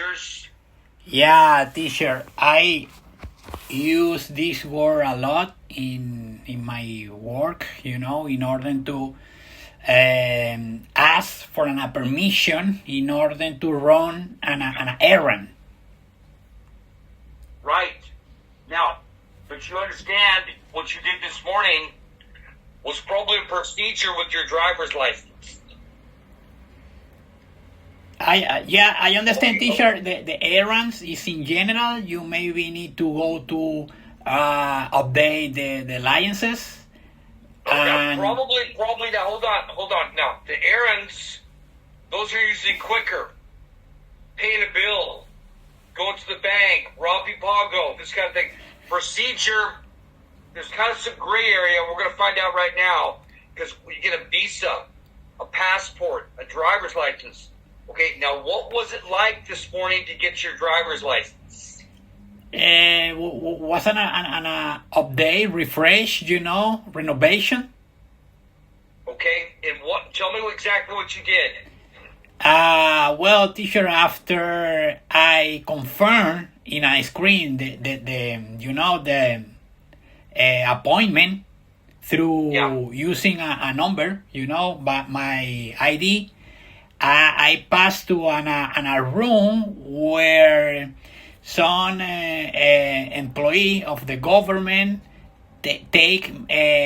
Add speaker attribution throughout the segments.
Speaker 1: procedures?
Speaker 2: Yeah, teacher, I use this word a lot in my work, in order to ask for a permission in order to run an errand.
Speaker 1: Right. Now, but you understand what you did this morning was probably a procedure with your driver's license.
Speaker 2: I understand, teacher. The errands is in general. You maybe need to go to update the licenses.
Speaker 1: Now, probably. Now, hold on. Now, the errands, those are usually quicker. Paying a bill, going to the bank, Robbie Pago, this kind of thing. Procedure, there's kind of some gray area. We're going to find out right now because you get a visa, a passport, a driver's license. Okay, now what was it like this morning to get your driver's license?
Speaker 2: Was an update, refresh, renovation.
Speaker 1: Okay, and tell me exactly what you did.
Speaker 2: Well, teacher, after I confirm in a screen the appointment through using a number, but my ID, I passed to a room where some employee of the government take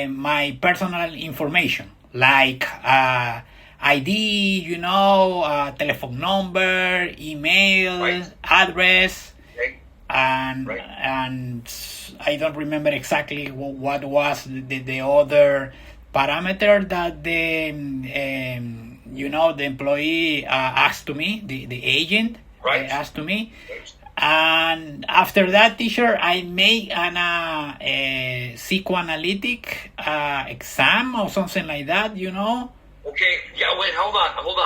Speaker 2: my personal information, like ID, telephone number, email,
Speaker 1: right.
Speaker 2: address,
Speaker 1: right.
Speaker 2: and
Speaker 1: right.
Speaker 2: and I don't remember exactly what was the other parameter that the employee asked to me, the agent
Speaker 1: right.
Speaker 2: asked to me. Right. And after that, teacher, I made a psychoanalytic exam or something like that,
Speaker 1: Okay, yeah, wait, hold on. Hold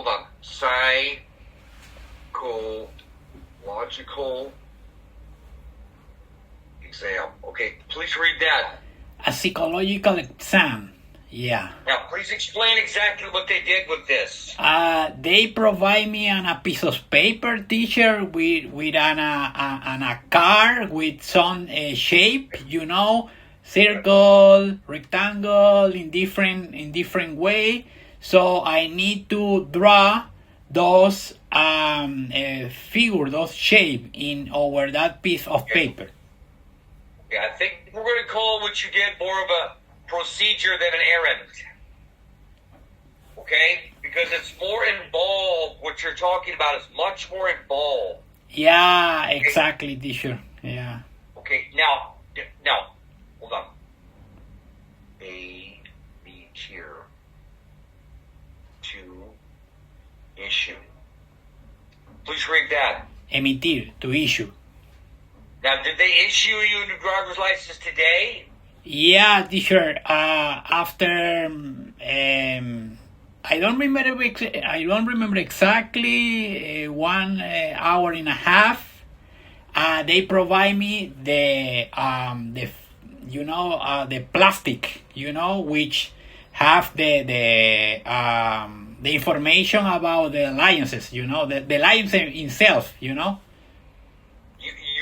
Speaker 1: on. Psychological exam. Okay, please read that.
Speaker 2: A psychological exam, yeah.
Speaker 1: Now, please explain exactly what they did with this.
Speaker 2: They provide me a piece of paper, teacher, with a card with some shape, circle, rectangle, in different way. So I need to draw those figure, those shape in over that piece of paper.
Speaker 1: Yeah, I think we're going to call what you did more of a procedure than an errand. Okay? Because it's more involved. What you're talking about is much more involved.
Speaker 2: Yeah, exactly, teacher. Yeah.
Speaker 1: Okay, now, hold on. A, B tier to issue. Please read that.
Speaker 2: Emitir, to issue.
Speaker 1: Now, did they issue you a new driver's license today?
Speaker 2: Yeah, teacher. After I don't remember exactly 1 hour and a half. They provide me the plastic, which have the information about the licenses, the license itself,
Speaker 1: You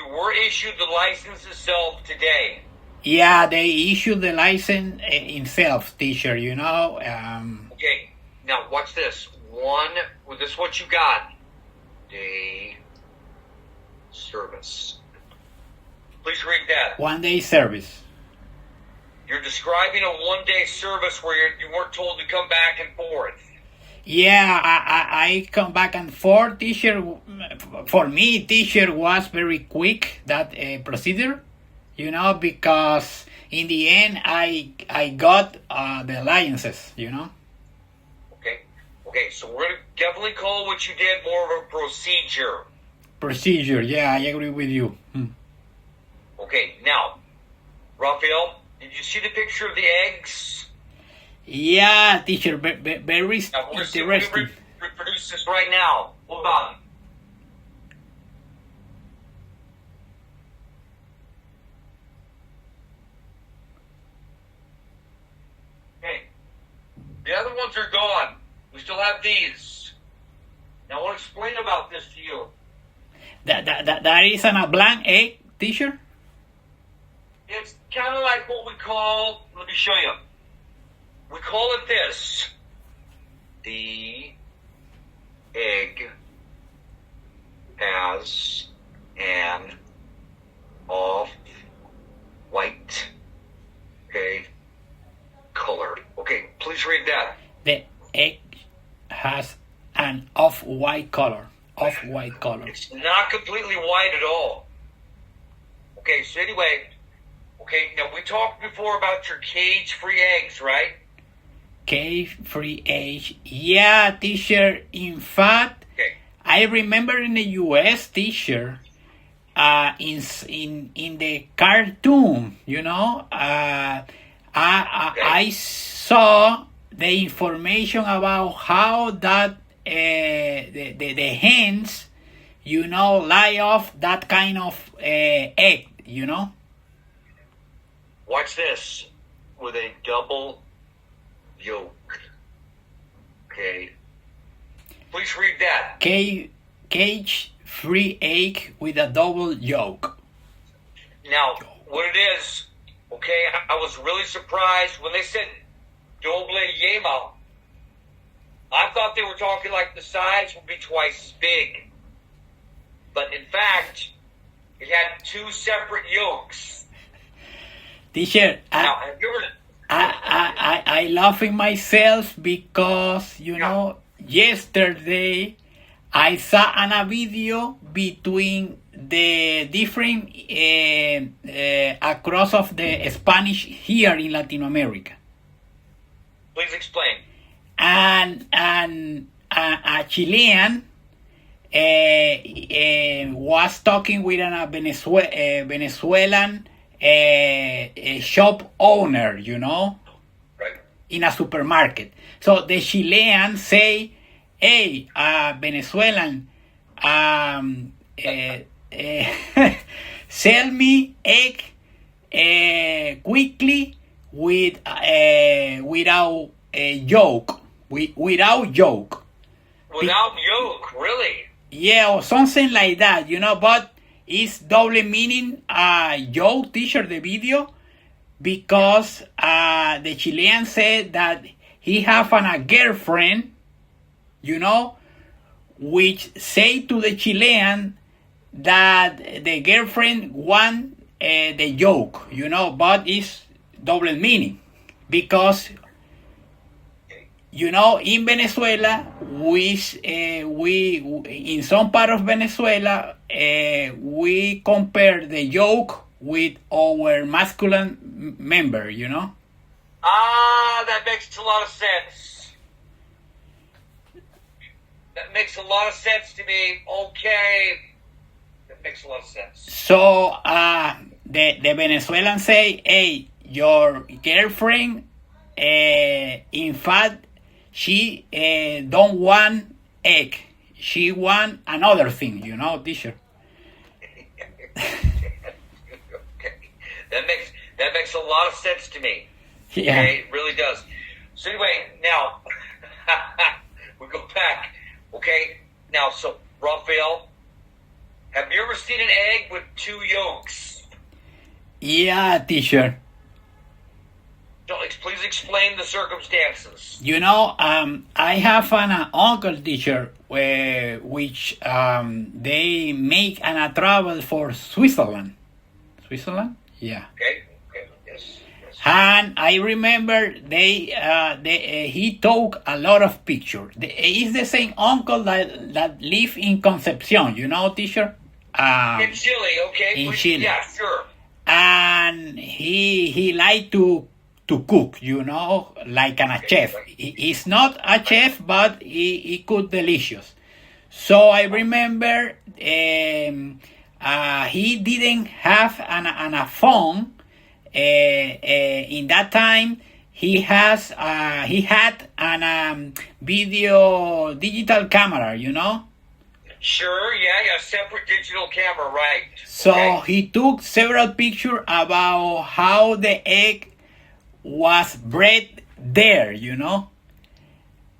Speaker 1: were issued the license itself today.
Speaker 2: Yeah, they issued the license itself, teacher,
Speaker 1: Okay, now watch this. This is what you got. Day service. Please read that.
Speaker 2: 1 day service.
Speaker 1: You're describing a 1 day service where you weren't told to come back and forth.
Speaker 2: Yeah, I come back and forth, teacher. For me, teacher, was very quick, that procedure, because in the end, I got the licenses,
Speaker 1: Okay, so we're going to definitely call what you did more of a procedure.
Speaker 2: Procedure, yeah, I agree with you.
Speaker 1: Okay, now, Raphael, did you see the picture of the eggs?
Speaker 2: Yeah, teacher, very
Speaker 1: Now, we're
Speaker 2: interesting.
Speaker 1: going to reproduce this right now. Hold on. Okay. The other ones are gone. We still have these. Now I want to explain about this to you.
Speaker 2: That is a blank egg, teacher?
Speaker 1: It's kind of like what we call, let me show you. We call it this. The egg has an off-white, okay, color. Okay, please read that.
Speaker 2: The egg has an off-white color. Off-white color.
Speaker 1: It's not completely white at all. Okay, so anyway, okay, now we talked before about your cage-free eggs, right?
Speaker 2: Cage-free eggs. Yeah, teacher. In fact,
Speaker 1: Okay.
Speaker 2: I remember in the U.S., teacher, in the cartoon, I saw the information about how that the hens, lay off that kind of egg,
Speaker 1: Watch this. With a double yolk. Okay. Please read that.
Speaker 2: Cage-free egg with a double yolk.
Speaker 1: Now, what it is, okay, I was really surprised when they said doble yema. I thought they were talking like the size would be twice as big. But in fact, it had two separate yolks.
Speaker 2: Teacher,
Speaker 1: Now, have you ever...
Speaker 2: I laughing myself because, yesterday I saw a video between the different across of the Spanish here in Latin America.
Speaker 1: Please explain.
Speaker 2: And a Chilean was talking with a Venezuelan shop owner,
Speaker 1: Right.
Speaker 2: in a supermarket. So the Chilean say, "Hey, Venezuelan, sell me egg quickly without yolk, without yolk."
Speaker 1: Without yolk, really?
Speaker 2: Yeah, or something like that, but it's double meaning yolk, teacher, the video, because the Chilean said that he have a girlfriend, which say to the Chilean that the girlfriend want the yolk, but it's double meaning because in Venezuela, we in some part of Venezuela, we compare the yolk with our masculine member,
Speaker 1: Ah, that makes a lot of sense. That makes a lot of sense to me. Okay. That makes a lot of sense.
Speaker 2: So the Venezuelan say, "Hey, your girlfriend, in fact, she don't want egg. She want another thing, teacher."
Speaker 1: Okay. That makes a lot of sense to me.
Speaker 2: Yeah.
Speaker 1: Okay, it really does. So anyway, now we go back. Okay, now so Raphael, have you ever seen an egg with two yolks?
Speaker 2: Yeah, teacher.
Speaker 1: So, please explain the circumstances.
Speaker 2: I have an uncle, teacher, which they make a travel for Switzerland. Switzerland? Yeah.
Speaker 1: Okay. Yes.
Speaker 2: And I remember he took a lot of pictures. It's the same uncle that live in Concepcion, teacher?
Speaker 1: In Chile, okay.
Speaker 2: In Chile.
Speaker 1: Yeah, sure.
Speaker 2: And he liked to cook, like a chef. He's not a chef, but he cook delicious. So I remember he didn't have a phone. In that time, he had an video digital camera,
Speaker 1: Sure, yeah, separate digital camera, right.
Speaker 2: So
Speaker 1: okay.
Speaker 2: he took several pictures about how the egg was bred there,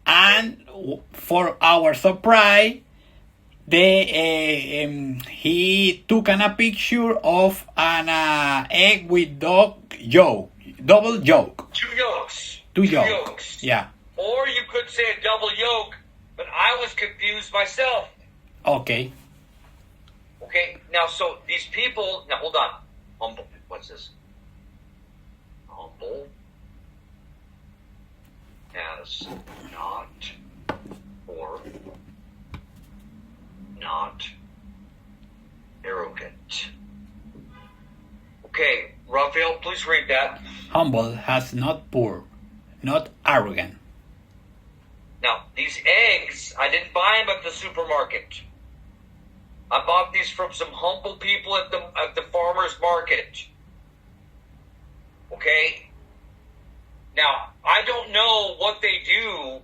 Speaker 2: And for our surprise, he took a picture of an egg with double yolk.
Speaker 1: Two yolks.
Speaker 2: Two yolks. Yeah.
Speaker 1: Or you could say a double yolk, but I was confused myself.
Speaker 2: Okay.
Speaker 1: Okay, now so these people, now hold on. Humble, what's this? Humble as not or not arrogant. Okay, Raphael, please read that.
Speaker 2: Humble has not poor, not arrogant.
Speaker 1: Now, these eggs, I didn't buy them at the supermarket. I bought these from some humble people at the farmer's market. Okay? Now, I don't know what they do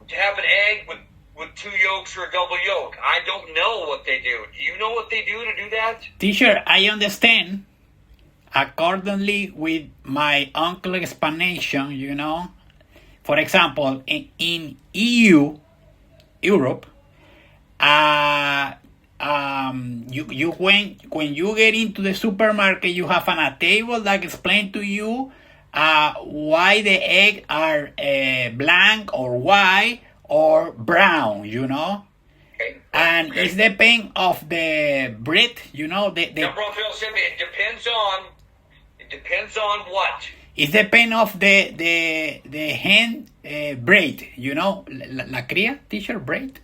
Speaker 1: to have an egg with two yolks or a double yolk. I don't know what they do. Do you know what they do to do that?
Speaker 2: Teacher, I understand. Accordingly with my uncle's explanation, for example, in EU, Europe, you when you get into the supermarket, you have a table that explains to you why the egg are blank or white or brown,
Speaker 1: Okay.
Speaker 2: and
Speaker 1: Okay.
Speaker 2: it's depend of the breed,
Speaker 1: Now, Raphael said it depends on what?
Speaker 2: It depends of the hen braid, la cría, teacher, braid.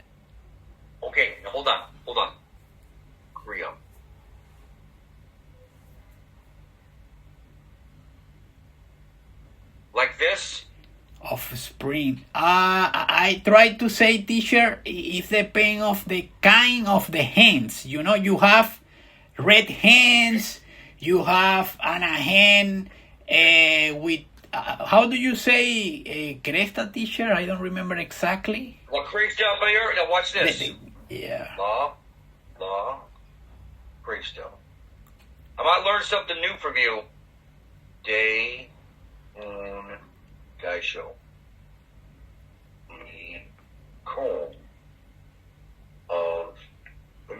Speaker 1: Okay, now hold on. Korea. Like this?
Speaker 2: Of spring. I try to say, teacher, it depends of the kind of the hens. You have red hens, you have a hen with, how do you say cresta, teacher? I don't remember exactly.
Speaker 1: What cresta up here? Now watch this.
Speaker 2: Yeah.
Speaker 1: La, cresta. I might learn something new from you. Day, moon, guy show. Comb of.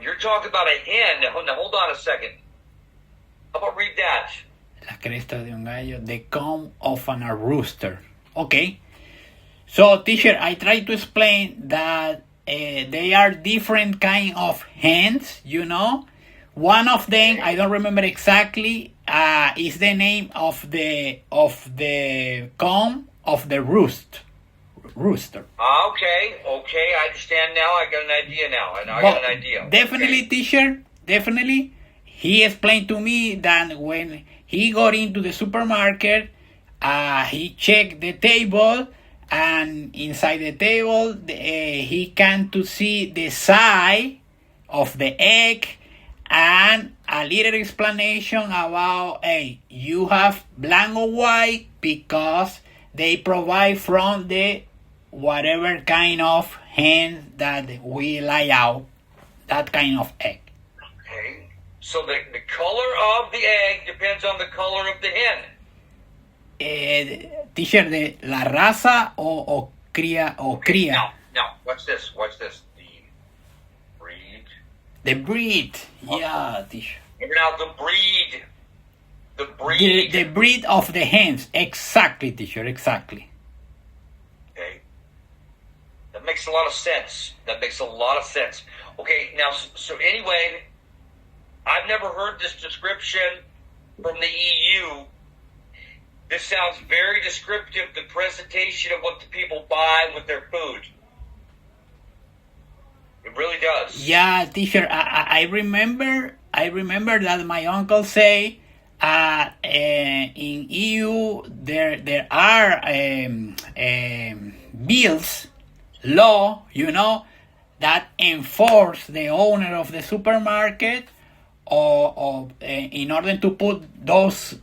Speaker 1: You're talking about a hen. Now hold on a second. How about read that?
Speaker 2: La cresta de un gallo, the comb of a rooster. Okay. So, teacher, I try to explain that they are different kind of hens, One of them, I don't remember exactly, is the name of the comb of the rooster.
Speaker 1: Okay, I understand now. I got an idea now. I got an idea.
Speaker 2: Definitely,
Speaker 1: okay.
Speaker 2: Teacher, definitely. He explained to me that when he got into the supermarket, he checked the table, and inside the table, he can to see the size of the egg and a little explanation about, hey, you have black or white because they provide from the whatever kind of hen that we lay out, that kind of egg.
Speaker 1: Okay. So the color of the egg depends on the color of the hen.
Speaker 2: Teacher, de la raza o cría o cría.
Speaker 1: Now, watch this.
Speaker 2: The breed. Yeah, teacher.
Speaker 1: Now the breed.
Speaker 2: The breed of the hens. Exactly, teacher. Exactly.
Speaker 1: Okay. That makes a lot of sense. Okay. Now, so anyway, I've never heard this description from the EU. This sounds very descriptive, the presentation of what the people buy with their food. It really does.
Speaker 2: Yeah, teacher, I remember that my uncle say in EU there are bills, law, that enforce the owner of the supermarket or in order to put those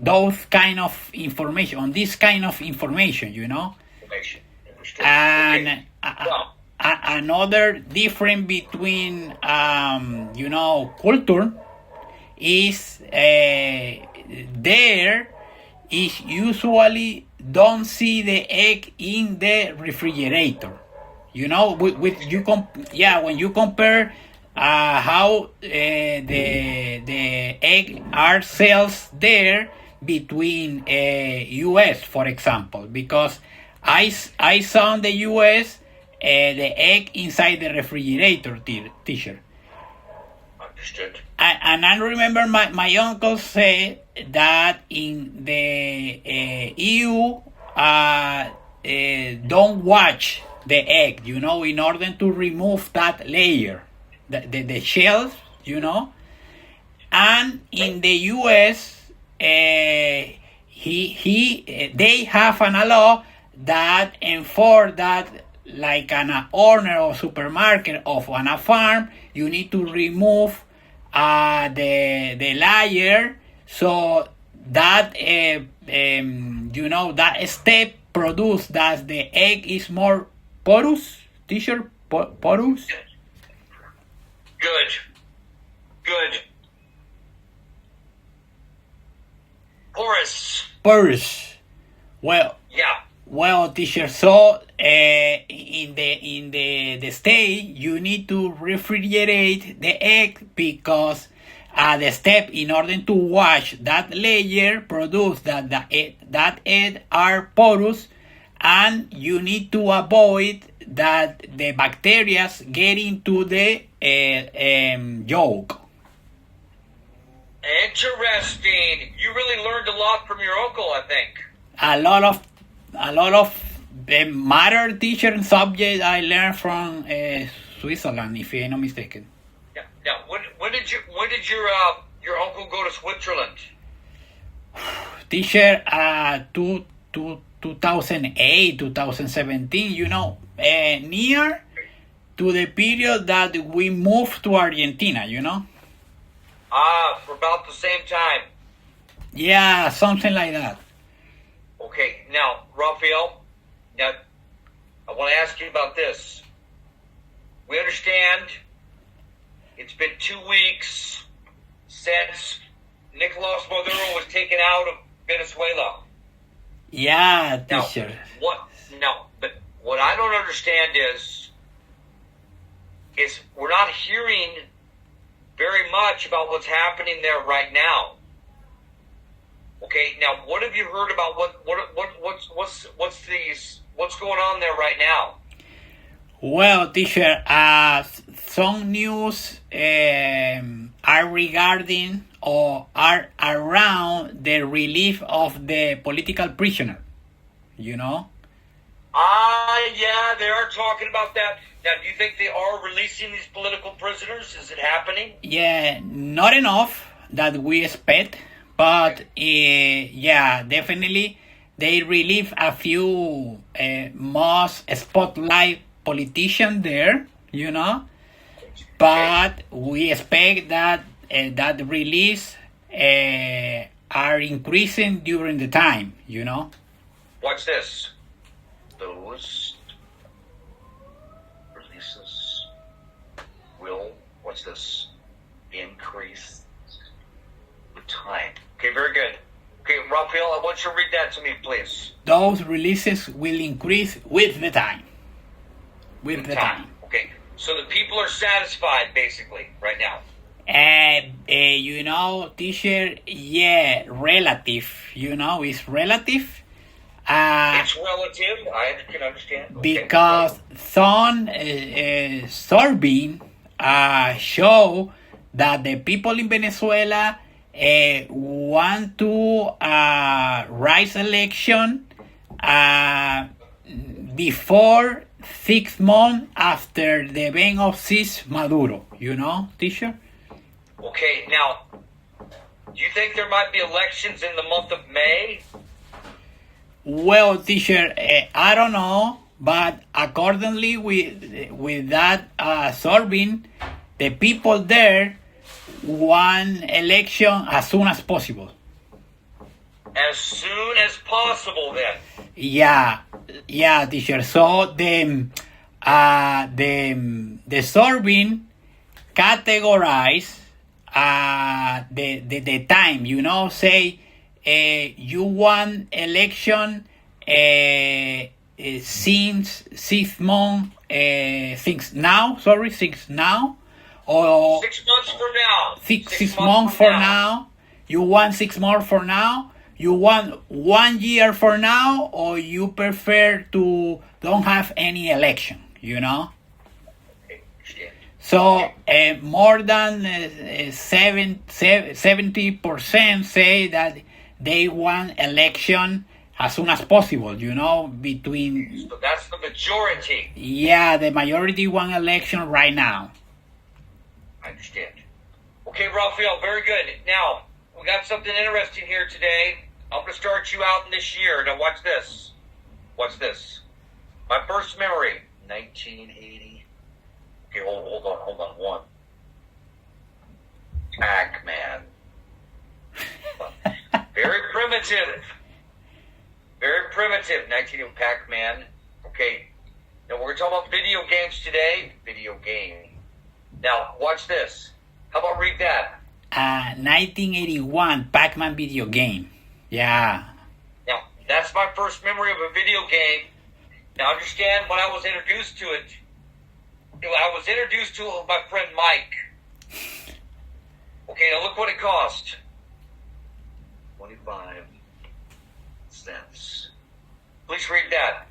Speaker 2: kind of information on this kind of information,
Speaker 1: Information.
Speaker 2: And
Speaker 1: Okay. Well,
Speaker 2: another difference between culture is there is usually don't see the egg in the refrigerator. You know, when you compare how the egg are sales there between U.S. for example, because I saw in the U.S. The egg inside the refrigerator, teacher.
Speaker 1: Understood.
Speaker 2: And I remember my uncle said that in the EU don't wash the egg, you know, in order to remove that layer, the shells, you know. And in the US, they have an law that enforce that, like an owner of supermarket of on a farm, you need to remove the layer, so that you know, that step produce that the egg is more porous, teacher, porous.
Speaker 1: Good.
Speaker 2: Porous. Well,
Speaker 1: yeah.
Speaker 2: Well, teacher, so in the state, you need to refrigerate the egg because the step in order to wash that layer produce that egg are porous, and you need to avoid that the bacteria get into the yolk.
Speaker 1: Interesting. You really learned a lot from your uncle, I think.
Speaker 2: A lot of the matter teacher and subject I learned from Switzerland, if I'm not mistaken.
Speaker 1: Yeah. Now, when did your uncle go to Switzerland?
Speaker 2: Teacher, 2008, 2017. You know, near to the period that we moved to Argentina. You know.
Speaker 1: For about the same time.
Speaker 2: Yeah, something like that.
Speaker 1: Okay, now, Rafael, I want to ask you about this. We understand it's been 2 weeks since Nicolas Maduro was taken out of Venezuela.
Speaker 2: Yeah, teacher.
Speaker 1: But what I don't understand is we're not hearing very much about what's happening there right now. Okay, now what have you heard about what's going on there right now?
Speaker 2: Well, teacher, some news are regarding or are around the relief of the political prisoner. You know.
Speaker 1: Yeah, they are talking about that. Now, do you think they are releasing these political prisoners? Is it happening?
Speaker 2: Yeah, not enough that we expect. But yeah, definitely they relieve a few most spotlight politicians there, you know. But we expect that that release are increasing during the time, you know.
Speaker 1: Watch this. Those releases will, what's this, increase with time. Okay, very good. Okay, Rafael, I want you to read that to me, please.
Speaker 2: Those releases will increase with the time. With the time.
Speaker 1: Okay, so the people are satisfied, basically, right now.
Speaker 2: You know, teacher, yeah, relative. You know, it's relative.
Speaker 1: It's relative. I can understand. Okay.
Speaker 2: Because some survey show that the people in Venezuela want to rise election before 6 months after the event of Cis Maduro. You know, teacher?
Speaker 1: Okay, now, do you think there might be elections in the month of May?
Speaker 2: Well, teacher, I don't know, but accordingly with that survey, the people there want election as soon as possible.
Speaker 1: As soon as possible, then.
Speaker 2: Yeah, teacher. So the survey categorize the time. You know, say you want election since 6 months, since now, or
Speaker 1: 6 months from now.
Speaker 2: six months for now. You want 6 more for now? You want 1 year for now, or you prefer to don't have any election, you know?
Speaker 1: Okay, understand.
Speaker 2: So more than 70% say that they want election as soon as possible, you know, between,
Speaker 1: So that's the majority.
Speaker 2: yeah, the majority want election right now.
Speaker 1: I understand. Okay, Raphael, very good. Now, we got something interesting here today. I'm going to start you out in this year. Now, watch this. Watch this. My first memory, 1980. Okay, hold on. One. Pac-Man. Very primitive. Very primitive, 1980 Pac-Man. Okay. Now, we're going to talk about video games today. Video game. Now, watch this. How about read that?
Speaker 2: 1981 Pac-Man video game. Yeah.
Speaker 1: Now, that's my first memory of a video game. Now, understand when I was introduced to it, I was introduced to it with my friend Mike. Okay, now look what it cost. 25 cents. Please read that.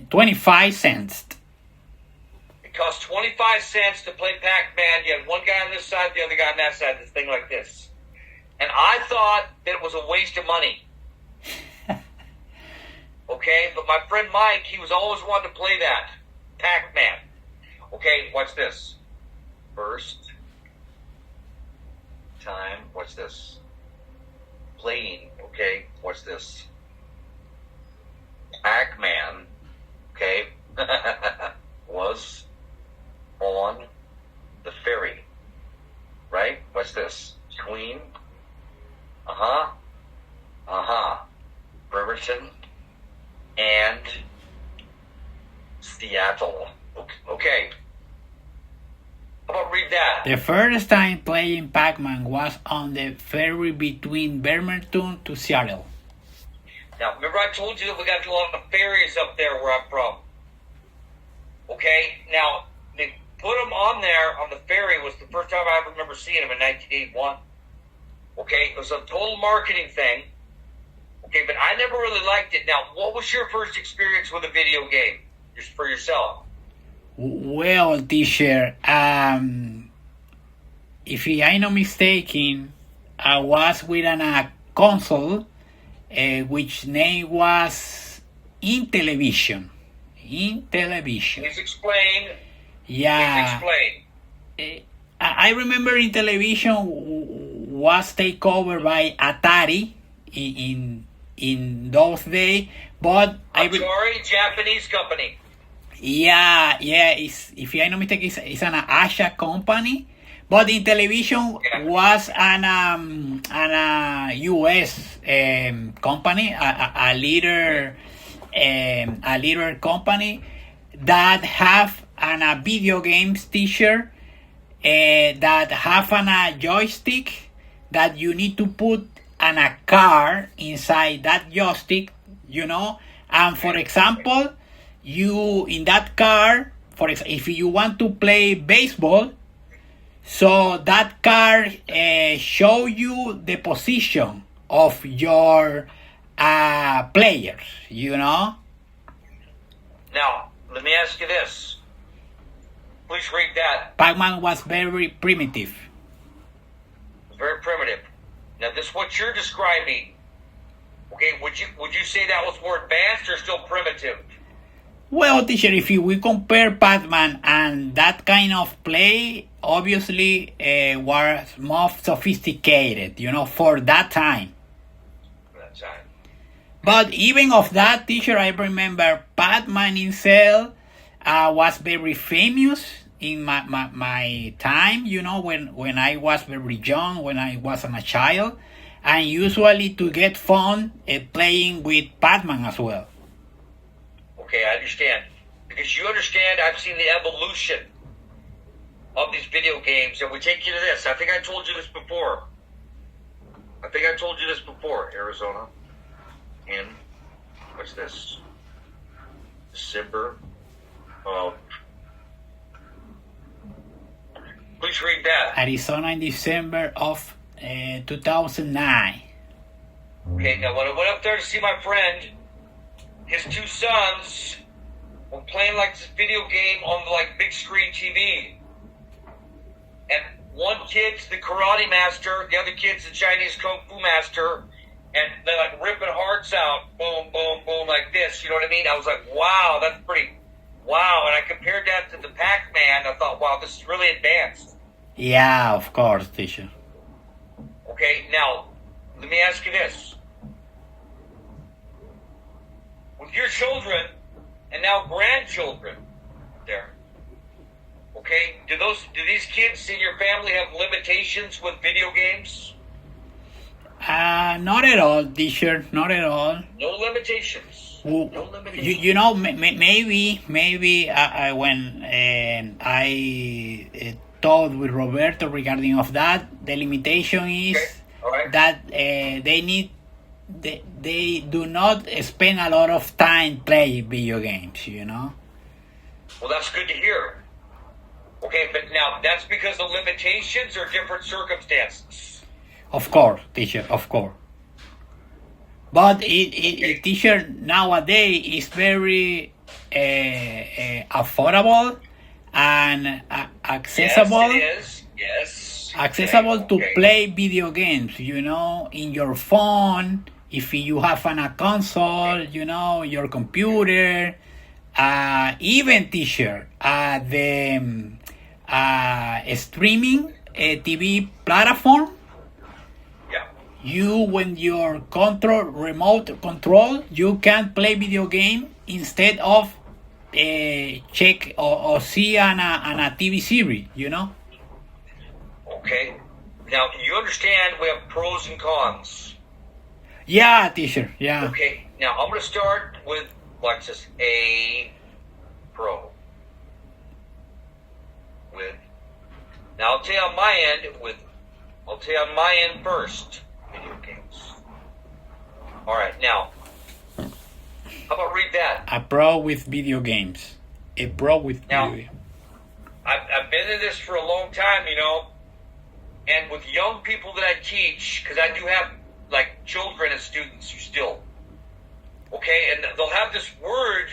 Speaker 2: 25 cents.
Speaker 1: It cost 25 cents to play Pac-Man. You had one guy on this side, the other guy on that side, this thing like this. And I thought that it was a waste of money. Okay, but my friend Mike, he was always wanting to play that. Pac-Man. Okay, watch this. First time, watch this. Playing, okay, watch this. Pac-Man, okay, was on the ferry, right? Watch this. Queen, Bremerton, and Seattle. Okay. How about read that?
Speaker 2: The first time playing Pac-Man was on the ferry between Bremerton to Seattle.
Speaker 1: Now, remember I told you that we got a lot of ferries up there where I'm from. Okay? Now, they put them on there on the ferry was the first time I ever remember seeing them in 1981. Okay? It was a total marketing thing. Okay, but I never really liked it. Now, what was your first experience with a video game? Just for yourself.
Speaker 2: Well, teacher, if I'm not mistaken, I was with a console which name was Intellivision.
Speaker 1: Please explain.
Speaker 2: Yeah.
Speaker 1: Please explain.
Speaker 2: I remember Intellivision was taken over by Atari in those days, but
Speaker 1: Atari, Japanese company.
Speaker 2: Yeah, if I'm not mistaken, it's an Asia company, but Intellivision was an U.S. company, a leader company that have a video games teacher that have a joystick that you need to put a car inside that joystick, you know, and for example. You in that car, if you want to play baseball, so that car show you the position of your players, you know.
Speaker 1: Now, let me ask you this. Please read that.
Speaker 2: Pac-Man was very primitive.
Speaker 1: Very primitive. Now, this is what you're describing. Okay, would you say that was more advanced or still primitive?
Speaker 2: Well, teacher, if we compare Pac-Man and that kind of play, obviously was more sophisticated, you know, for that time. But even of that, teacher, I remember Pac-Man himself was very famous in my time, you know, when I was very young, when I was a child, and usually to get fun playing with Pac-Man as well.
Speaker 1: Okay, I understand. Because you understand, I've seen the evolution of these video games, and we take you to this. I think I told you this before. Arizona. in, what's this? December of, please read that.
Speaker 2: Arizona in December of 2009.
Speaker 1: Okay, now when I went up there to see my friend, his two sons were playing like this video game on the like big screen TV. And one kid's the karate master, the other kid's the Chinese kung fu master, and they're like ripping hearts out, boom, boom, boom, like this. You know what I mean? I was like, wow, that's pretty, wow. And I compared that to the Pac-Man. I thought, wow, this is really advanced.
Speaker 2: Yeah, of course, teacher.
Speaker 1: Okay, now, let me ask you this. With your children, and now grandchildren, there, okay, do these kids in your family have limitations with video games?
Speaker 2: Not at all, teacher. Not at all.
Speaker 1: No limitations.
Speaker 2: Well,
Speaker 1: No limitations.
Speaker 2: you know, maybe when I talked with Roberto regarding of that, the limitation is
Speaker 1: Okay, all right.
Speaker 2: that they do not spend a lot of time playing video games. You know.
Speaker 1: Well, that's good to hear. Okay, but now that's because of limitations or different circumstances.
Speaker 2: Of course, teacher. Of course. But teacher nowadays is very affordable and accessible.
Speaker 1: Yes, it is. Yes.
Speaker 2: Accessible to
Speaker 1: Okay.
Speaker 2: play video games, you know, in your phone, if you have a console, you know, your computer, even teacher, the streaming TV platform,
Speaker 1: Yeah.
Speaker 2: you when your remote control, you can play video game instead of check or see on a TV series, you know.
Speaker 1: Okay. Now, you understand we have pros and cons.
Speaker 2: Yeah, teacher. Yeah.
Speaker 1: Okay. Now, I'm going to start with, what's this? A pro. Now, I'll tell you on my end first. Video games. All right. Now, how about read that?
Speaker 2: A pro with video games. A pro with
Speaker 1: Now-
Speaker 2: video.
Speaker 1: I've been in this for a long time, you know, and with young people that I teach, because I do have like children as students still. Okay, and they'll have this word.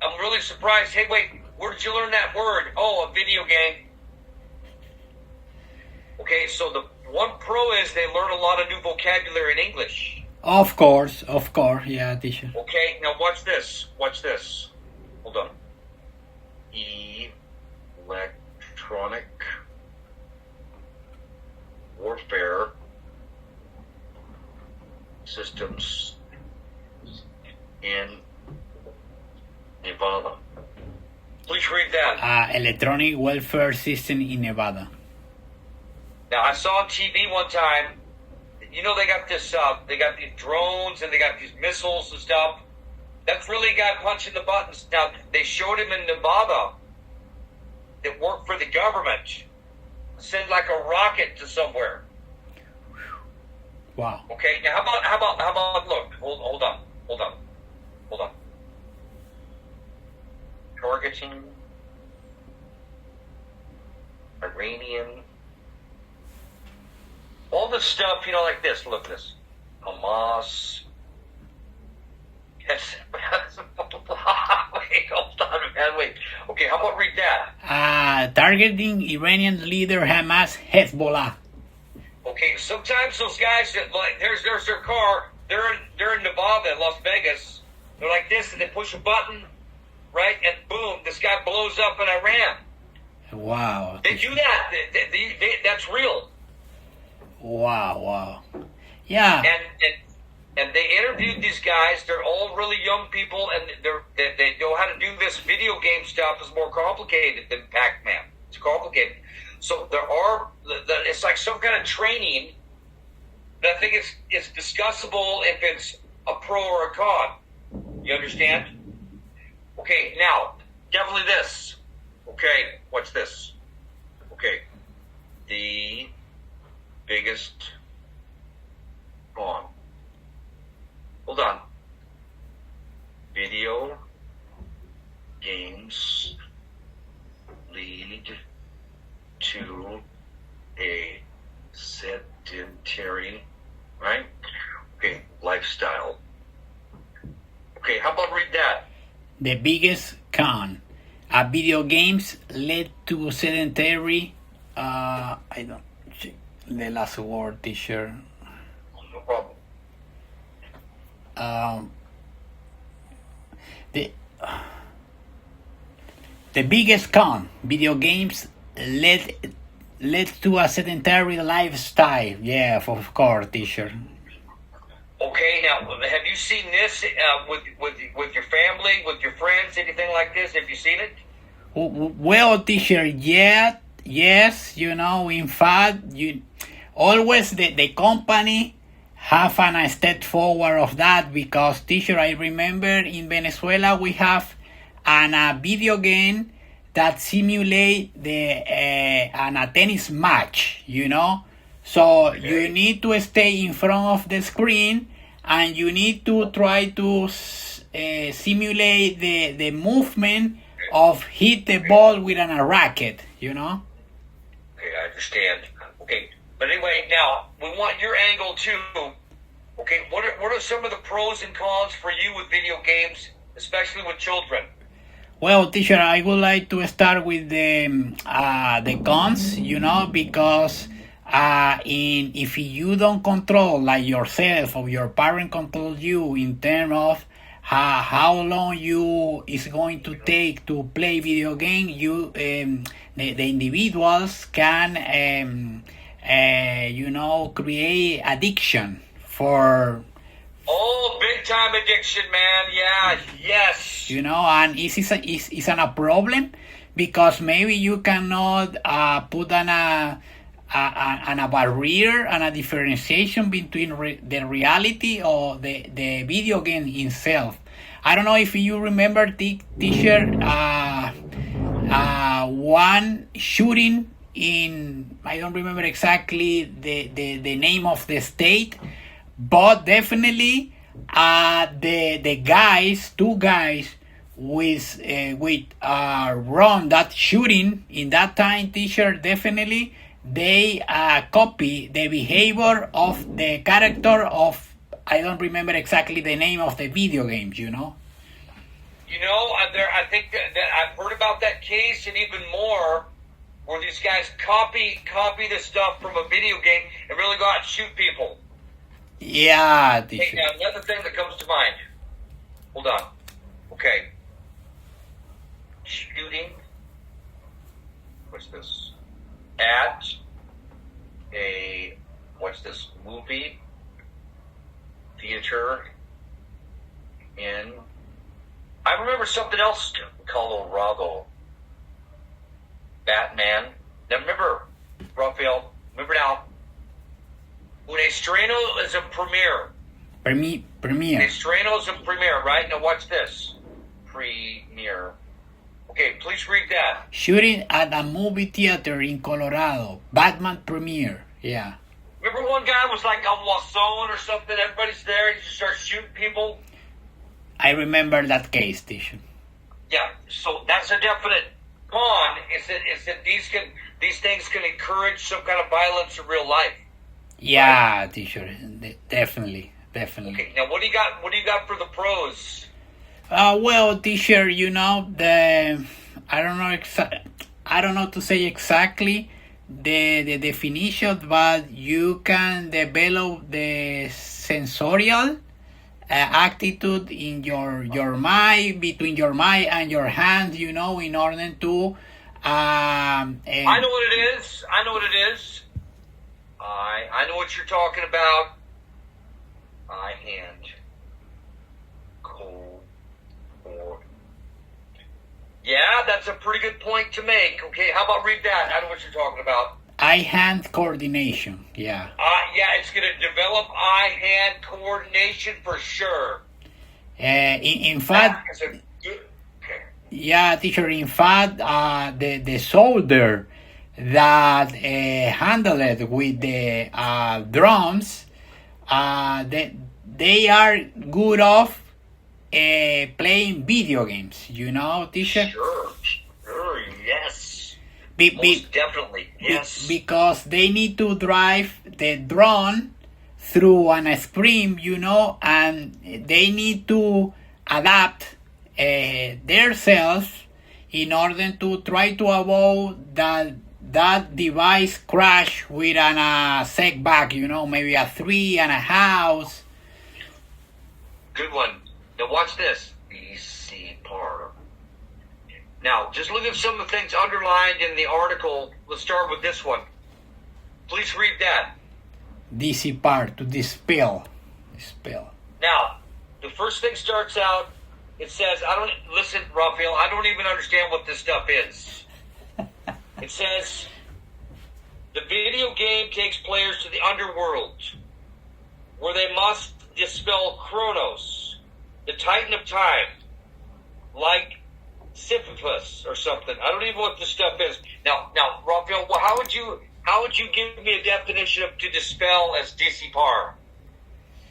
Speaker 1: I'm really surprised. Hey, wait, where did you learn that word? Oh, a video game. Okay, so the one pro is they learn a lot of new vocabulary in English.
Speaker 2: Of course. Yeah, teacher.
Speaker 1: Okay, now watch this. Hold on. Electronic warfare systems in Nevada. Please read that.
Speaker 2: Electronic welfare system in Nevada.
Speaker 1: Now, I saw on TV one time, you know, they got these drones and they got these missiles and stuff. That's really a guy punching the buttons. Now, they showed him in Nevada that worked for the government. Send like a rocket to somewhere.
Speaker 2: Wow.
Speaker 1: Okay, now how about look, hold on. Targeting Iranian, all this stuff, you know, like this. Look at this. Hamas. Yes. Wait, hold on, man. Wait. Okay, how about read that?
Speaker 2: Targeting Iranian leader Hamas Hezbollah.
Speaker 1: Okay, sometimes those guys that like there's their car. They're in Nevada, Las Vegas. They're like this, and they push a button, right, and boom, this guy blows up in Iran.
Speaker 2: Wow.
Speaker 1: They do that. That's real.
Speaker 2: Wow. Yeah.
Speaker 1: And they interviewed these guys. They're all really young people, and they know how to do this video game stuff. Is more complicated than Pac-Man. It's complicated. So there are. It's like some kind of training. But I think it's discussable if it's a pro or a con. You understand? Okay. Now, definitely this. Okay. What's this? Okay. The biggest con. Hold on. video games lead to a sedentary, right? Okay, lifestyle. Okay, how about read that?
Speaker 2: The biggest con. Video games led to sedentary. I don't check the last word, teacher.
Speaker 1: No problem.
Speaker 2: The biggest con. Video games led to a sedentary lifestyle. Yeah, of course, teacher.
Speaker 1: Okay, now have you seen this with your family, with your friends, anything like this? Have you seen it?
Speaker 2: Well, teacher, yeah, yes, in fact, always the company have a step forward of that, because, teacher, I remember in Venezuela we have a video game that simulate a tennis match, So
Speaker 1: Okay.
Speaker 2: you need to stay in front of the screen, and you need to try to simulate the movement of hit the ball with a racket,
Speaker 1: Okay, I understand. Okay, but anyway, now we want your angle too. Okay, what are some of the pros and cons for you with video games, especially with children?
Speaker 2: Well, teacher, I would like to start with the cons, because if you don't control, like yourself or your parent control you in terms of how long is going to take to play video game, the individuals can create addiction for.
Speaker 1: Oh, big time addiction, man. Yeah, yes.
Speaker 2: And it's a problem, because maybe you cannot put a barrier and a differentiation between the reality or the video game itself. I don't know if you remember, teacher, one shooting in, I don't remember exactly the name of the state, but definitely two guys with run that shooting in that time, teacher, definitely they copy the behavior of the character of, I don't remember exactly the name of the video games,
Speaker 1: I think that I've heard about that case, and even more, where these guys copy the stuff from a video game and really go out and shoot people.
Speaker 2: Yeah,
Speaker 1: Okay,
Speaker 2: teacher.
Speaker 1: now another thing that comes to mind. Hold on. Okay. Shooting. What's this? At a movie theater in. I remember something else in Colorado. Batman. Now remember, Raphael. Remember now. Un estreno is a premiere.
Speaker 2: Premiere.
Speaker 1: Estreno is a premiere, right? Now watch this. Premiere. Okay, please read that.
Speaker 2: Shooting at a movie theater in Colorado. Batman premiere. Yeah.
Speaker 1: Remember one guy was like on Wasson or something? Everybody's there. He just starts shooting people.
Speaker 2: I remember that case, teacher.
Speaker 1: Yeah. So that's a definite con. Is that these things can encourage some kind of violence in real life?
Speaker 2: Yeah, teacher. Definitely.
Speaker 1: Okay. Now what do you got? What do you got for the pros?
Speaker 2: Well, teacher, I don't know to say exactly the definition, but you can develop the sensorial attitude in your mind, between your mind and your hands, in order to.
Speaker 1: I know what it is. I know what you're talking about. Eye hand. Cold. Or. Yeah, that's a pretty good point to make. Okay, how about read that? I know what you're talking about.
Speaker 2: Eye-hand coordination, yeah.
Speaker 1: Yeah, it's going to develop eye-hand coordination for sure.
Speaker 2: In fact,
Speaker 1: Okay.
Speaker 2: yeah, teacher. In fact, the soldier that handled it with the drums, they are good off playing video games, teacher?
Speaker 1: Sure, yes.
Speaker 2: Be-
Speaker 1: Most definitely, yes.
Speaker 2: Because they need to drive the drone through a screen, and they need to adapt themselves in order to try to avoid that device crash with a setback, maybe a tree and a house.
Speaker 1: Good one. Now watch this. BC Par. Now, just look at some of the things underlined in the article. Let's start with this one. Please read that.
Speaker 2: Dissipar, to dispel.
Speaker 1: Now, the first thing starts out, it says, listen, Raphael, I don't even understand what this stuff is. It says, the video game takes players to the underworld, where they must dispel Kronos, the Titan of Time, like Sisyphus or something. I don't even know what this stuff is. Now, Raphael, well, how would you give me a definition of to dispel as dissipar?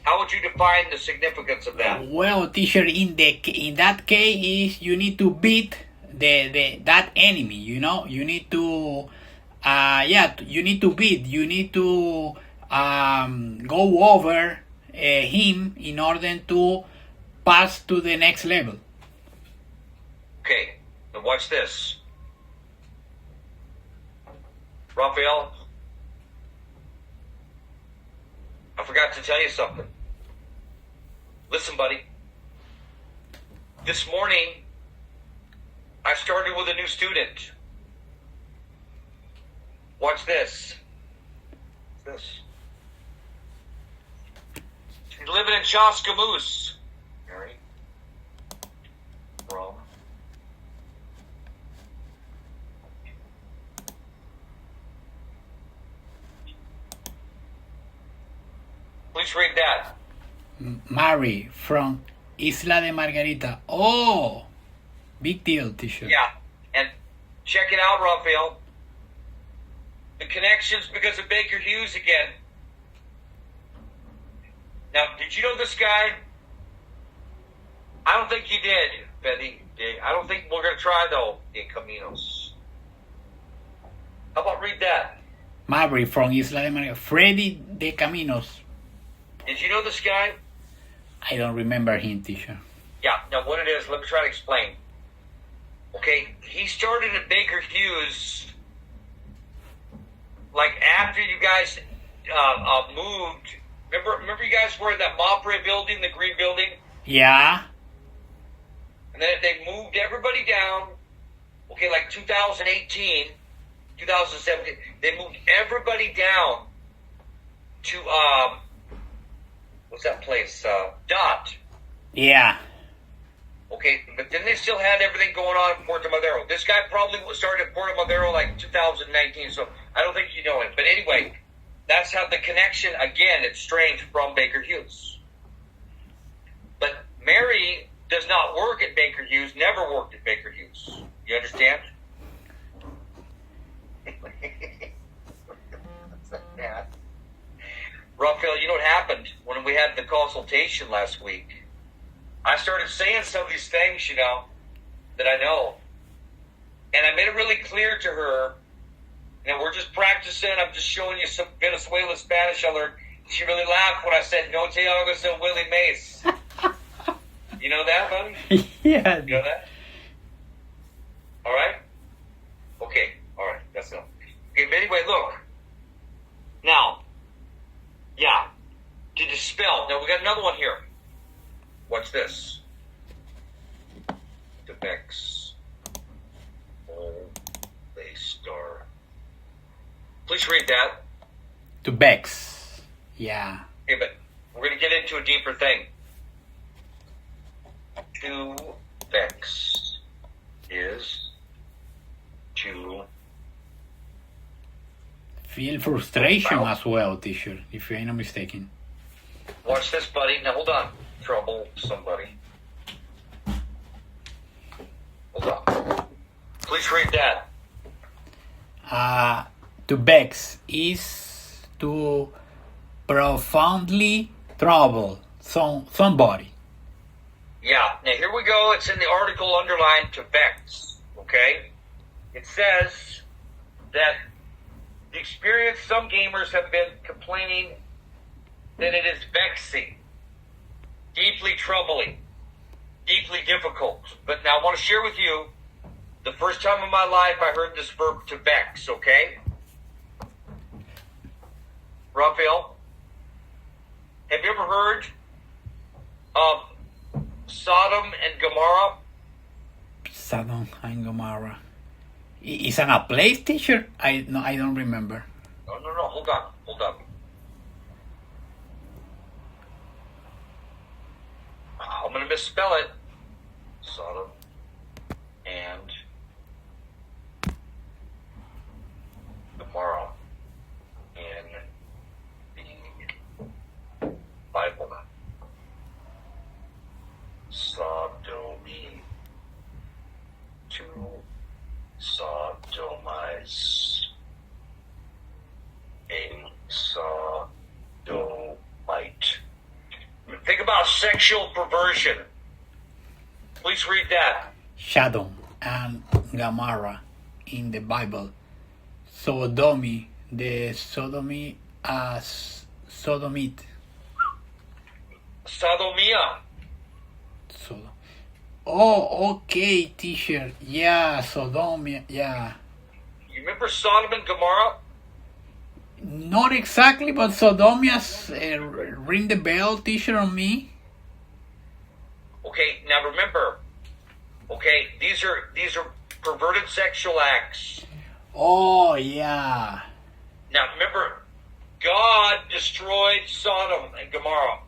Speaker 1: How would you define the significance of that?
Speaker 2: Well, teacher, in that case, you need to beat that enemy. You need to you need to beat. You need to go over him in order to pass to the next level.
Speaker 1: Okay, now watch this. Raphael, I forgot to tell you something. Listen, buddy. This morning, I started with a new student. Watch this. What's this? He's living in Chaska Moose. Mary. Rome. Please read that.
Speaker 2: Mary from Isla de Margarita. Oh, big deal, teacher.
Speaker 1: Yeah, and check it out, Raphael. The connections because of Baker Hughes again. Now, did you know this guy? I don't think you did, Betty. I don't think we're going to try, though, De Caminos. How about read that?
Speaker 2: Mary from Isla de Margarita. Freddy de Caminos.
Speaker 1: Did you know this guy?
Speaker 2: I don't remember him, teacher.
Speaker 1: Yeah, now what it is, let me try to explain. Okay, he started at Baker Hughes, like after you guys moved. Remember you guys were in that Mopre building, the green building?
Speaker 2: Yeah.
Speaker 1: And then they moved everybody down, okay, like 2018, 2017, they moved everybody down to, what's that place? Dot.
Speaker 2: Yeah.
Speaker 1: Okay, but then they still had everything going on in Puerto Madero. This guy probably started at Puerto Madero like 2019, so I don't think you know him. But anyway, that's how the connection, again, it's strange, from Baker Hughes. But Mary does not work at Baker Hughes, never worked at Baker Hughes. You understand? Raphael, you know what happened when we had the consultation last week? I started saying some of these things, that I know. And I made it really clear to her, and we're just practicing, I'm just showing you some Venezuelan Spanish I learned. She really laughed when I said, no te hagas el Willie Mace. You know that, buddy?
Speaker 2: Yeah.
Speaker 1: You know that? All right? Okay, all right, that's enough. Okay, but anyway, look. Now, yeah, to dispel. Now, we got another one here. What's this? To vex. Oh, they star. Please read that.
Speaker 2: To Bex. Yeah.
Speaker 1: Okay, but we're going to get into a deeper thing. To vex is to
Speaker 2: Feel frustration as well, teacher, if I'm not mistaken.
Speaker 1: watch this, buddy. Now, hold on. Trouble somebody. Hold on. Please read that.
Speaker 2: To vex is to profoundly trouble somebody.
Speaker 1: Yeah, now here we go. It's in the article underlined to vex, okay? It says that the experience some gamers have been complaining that it is vexing, deeply troubling, deeply difficult. But now I want to share with you the first time in my life I heard this verb to vex, okay? Raphael, have you ever heard of Sodom and Gomorrah?
Speaker 2: Sodom and Gomorrah. Is it a place, teacher? I don't remember.
Speaker 1: No, hold on. I'm going to misspell it. Sodom and Gomorrah in the Bible. Sodomy, to sodomize, a sodomite. Think about sexual perversion. Please read that.
Speaker 2: Sodom and Gomorrah in the Bible. Sodomy, the sodomy as sodomite.
Speaker 1: Sodomia.
Speaker 2: Sodom. Oh, okay, teacher. Yeah, Sodomia. Yeah.
Speaker 1: You remember Sodom and Gomorrah?
Speaker 2: Not exactly, but Sodomia's ring the bell, teacher, on me.
Speaker 1: Okay, now remember. Okay, these are perverted sexual acts.
Speaker 2: Oh, yeah.
Speaker 1: Now remember, God destroyed Sodom and Gomorrah.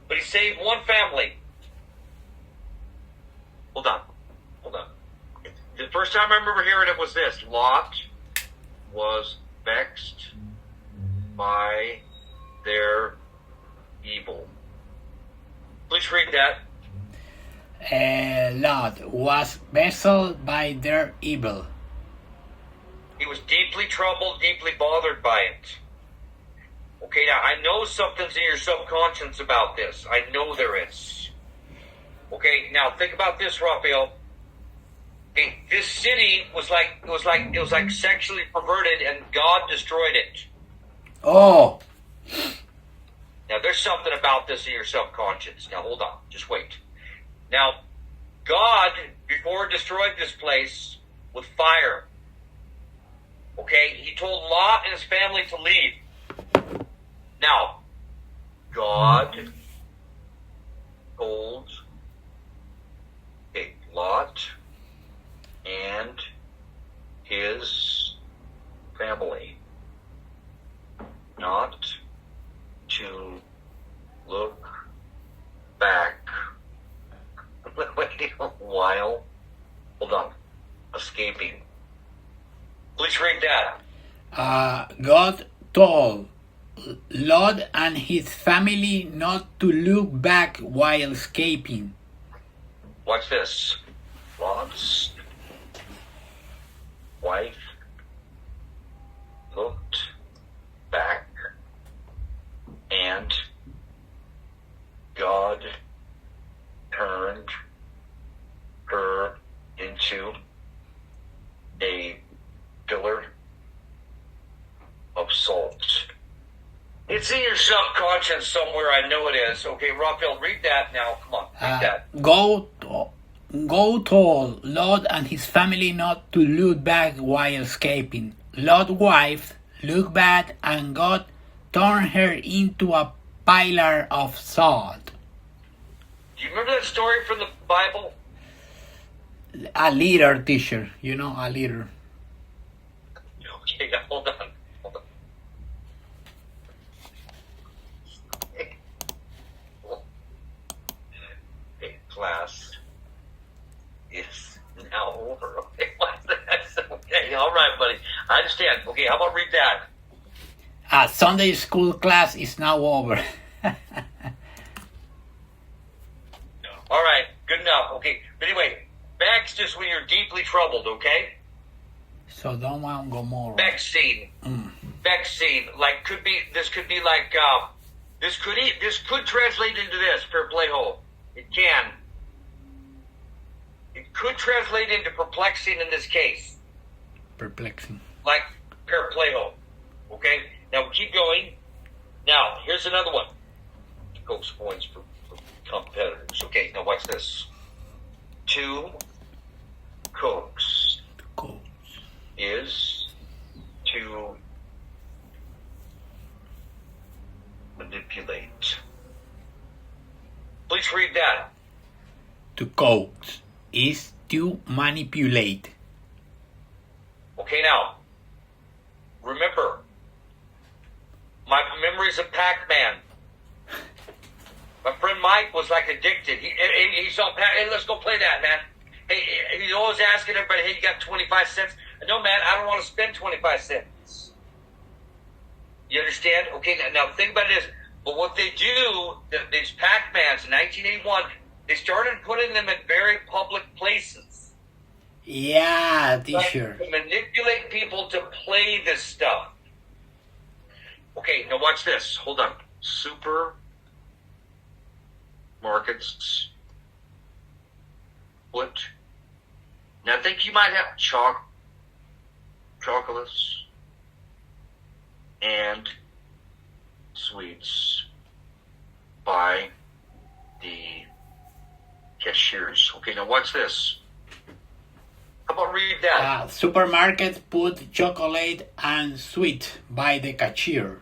Speaker 1: But he saved one family. Hold on. The first time I remember hearing it was this. Lot was vexed by their evil. Please read that.
Speaker 2: Lot was vexed by their evil.
Speaker 1: He was deeply troubled, deeply bothered by it. Okay, now I know something's in your subconscious about this. I know there is. Okay, now think about this, Raphael. Okay, this city was like sexually perverted, and God destroyed it.
Speaker 2: Oh,
Speaker 1: Now there's something about this in your subconscious. Now hold on, just wait. Now, God, before he destroyed this place with fire, okay, he told Lot and his family to leave. Now, God told Lot and his family not to look back. Wait a while. Hold on. Escaping. Please read that.
Speaker 2: God told Lot and his family not to look back while escaping.
Speaker 1: Watch this. Lot's wife looked back, and God turned her into a pillar of salt. It's in your subconscious somewhere. I know it is. Okay, Raphael, read that now. Come on, read that.
Speaker 2: God told Lot and his family not to look back while escaping. Lot's wife looked back, and God turned her into a pillar of salt.
Speaker 1: Do you remember that story from the Bible?
Speaker 2: A leader, teacher. You know, a leader.
Speaker 1: Okay, now hold on. Okay, class is now over. Okay, what's that? Okay, all right, buddy. I understand. Okay, how about read that?
Speaker 2: Sunday school class is now over.
Speaker 1: All right, good enough. Okay, but anyway, vexed is when you're deeply troubled, okay?
Speaker 2: Sodom and Gomorrah.
Speaker 1: Vexing. Vexing. Like, this could be like This could translate into this, fair play hole. It can. It could translate into perplexing in this case.
Speaker 2: Perplexing.
Speaker 1: Like paraplejo. Okay? Now keep going. Now, here's another one. Coke's points for competitors. Okay, now watch this. 2 Cokes is to manipulate. Please read that.
Speaker 2: To coax is to manipulate.
Speaker 1: Okay, now, remember, my memories of Pac-Man. My friend Mike was like addicted. He saw Pac. Hey, let's go play that, man. Hey, he's always asking everybody, hey, you got 25 cents? No, man, I don't want to spend 25 cents. You understand? Okay, now think about this. But what they do, these Pac-Mans in 1981, they started putting them in very public places.
Speaker 2: Yeah, teacher.
Speaker 1: To manipulate people to play this stuff. Okay, now watch this. Hold on. Supermarkets. What? Now I think you might have chocolates and sweets by the cashiers. Okay, now watch this. How about read that?
Speaker 2: Supermarkets put chocolate and sweet by the cashier.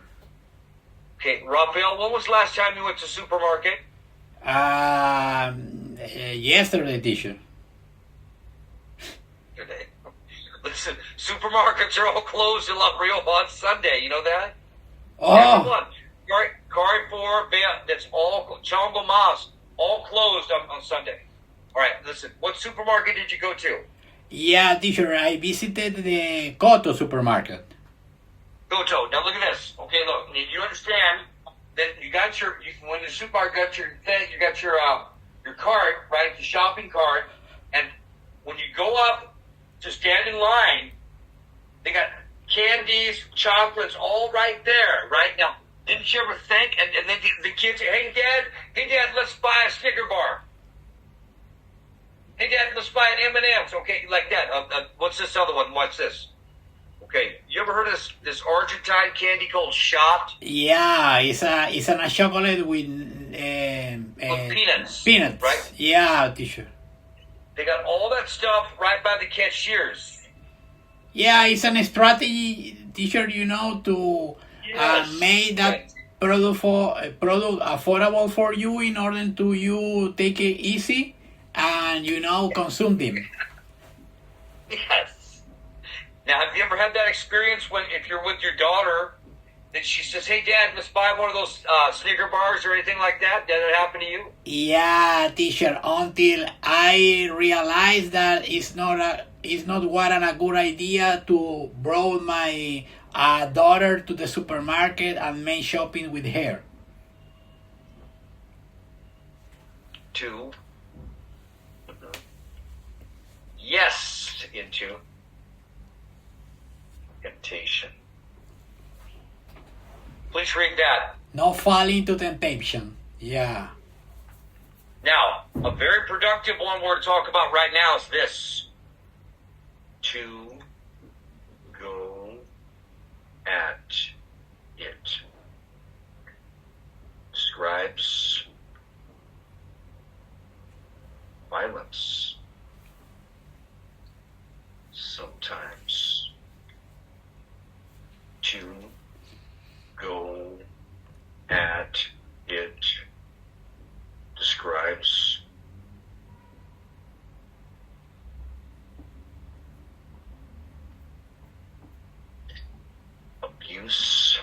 Speaker 1: Okay, Raphael, when was the last time you went to supermarket?
Speaker 2: Yesterday, teacher.
Speaker 1: Today. Listen, supermarkets are all closed in La Rio on Sunday. You know that?
Speaker 2: Oh.
Speaker 1: Everyone. Carrefour, that's all, Chongo Mas, all closed on Sunday. All right, listen, what supermarket did you go to?
Speaker 2: Yeah, teacher, I visited the Koto supermarket.
Speaker 1: Goto. Now look at this. Okay, look, you understand that you got when the supermarket got your thing, you got your cart, right, the shopping cart, and when you go up to stand in line, they got candies, chocolates, all right there, right? Now, didn't you ever think, and then the kids say, hey, Dad, let's buy a Snicker bar. Hey, Dad, let's buy an M&M's. Okay, like that. What's this other one? Watch this. Okay, you ever heard of this Argentine candy called Shot?
Speaker 2: Yeah, it's a chocolate with
Speaker 1: peanuts.
Speaker 2: Peanuts,
Speaker 1: right?
Speaker 2: Yeah, teacher.
Speaker 1: They got all that stuff right by the cashiers.
Speaker 2: Yeah, it's a strategy, teacher, to make that product affordable for you in order to you take it easy and consume them.
Speaker 1: Yes. Now, have you ever had that experience if you're with your daughter, that she says, "Hey, Dad, let's buy one of those Snicker bars or anything like that"? Did it happen to you?
Speaker 2: Yeah, teacher. Until I realized that it's not a good idea to bring my daughter to the supermarket and make shopping with her.
Speaker 1: 2. Yes, into temptation. Please read that.
Speaker 2: Not fall into temptation. Yeah.
Speaker 1: Now, a very productive one we're to talk about right now is this. To go at it. Describes violence. Sometimes. To go at it describes abuse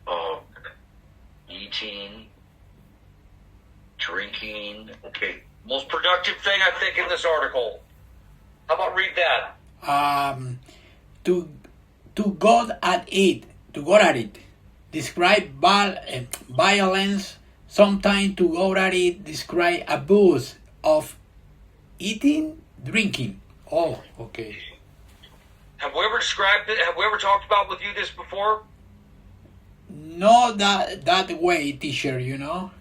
Speaker 1: of eating, drinking. Okay, most productive thing I think in this article. How about read that?
Speaker 2: To go at it. Describe violence. Sometimes to go at it. Describe abuse of eating, drinking. Oh, okay.
Speaker 1: Have we ever described it? Have we ever talked about with you this before?
Speaker 2: not that way, teacher. You know.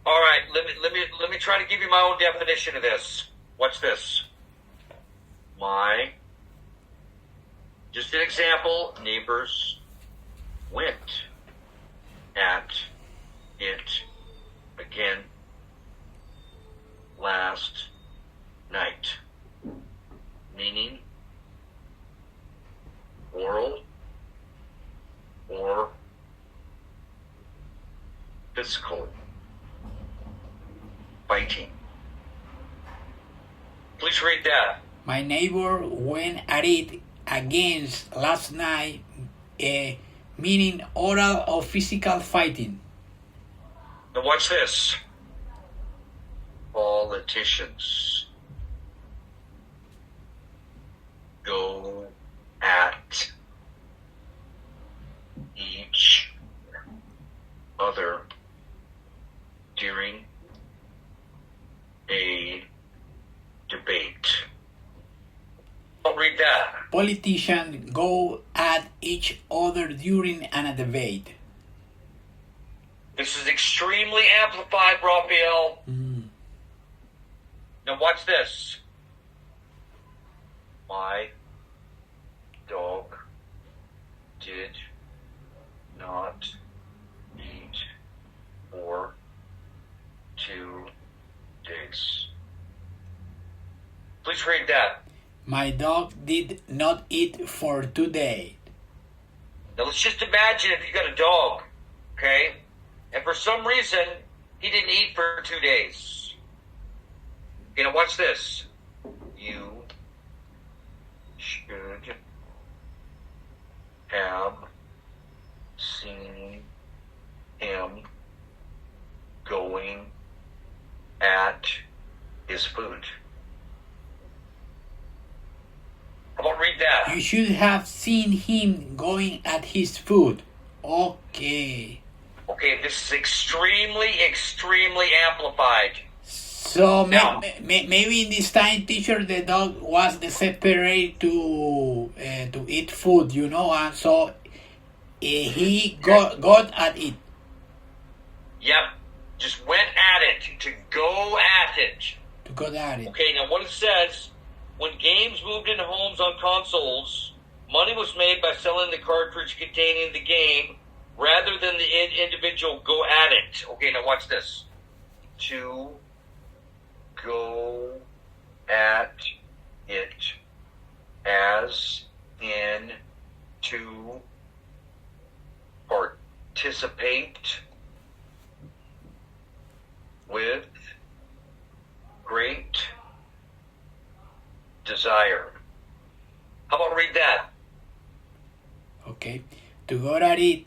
Speaker 1: All right, let me try to give you my own definition of this. What's this? Just an example, neighbors went at it again last night. Meaning oral or physical fighting. Please read that.
Speaker 2: My neighbor went at it against last night, meaning oral or physical fighting.
Speaker 1: Now watch this. Politicians go at each other during a debate. I'll read that.
Speaker 2: Politicians go at each other during a debate.
Speaker 1: This is extremely amplified, Raphael. Now watch this. My dog did not eat for 2 days. Please read that.
Speaker 2: My dog did not eat for 2 days.
Speaker 1: Now let's just imagine if you got a dog, okay? And for some reason, he didn't eat for 2 days. You know, watch this. You should have seen him going at his food. How about read that?
Speaker 2: You should have seen him going at his food. Okay.
Speaker 1: Okay, this is extremely amplified.
Speaker 2: So
Speaker 1: Now-
Speaker 2: maybe in this time, teacher, the dog was desperate to eat food, you know, and so he got at it.
Speaker 1: Yep, just went at it, to go at it.
Speaker 2: To go at it.
Speaker 1: Okay, now what it says, when games moved into homes on consoles, money was made by selling the cartridge containing the game rather than the individual go at it. Okay, now watch this. To go at it, as in to participate with great desire. How about read that?
Speaker 2: Okay. To go at it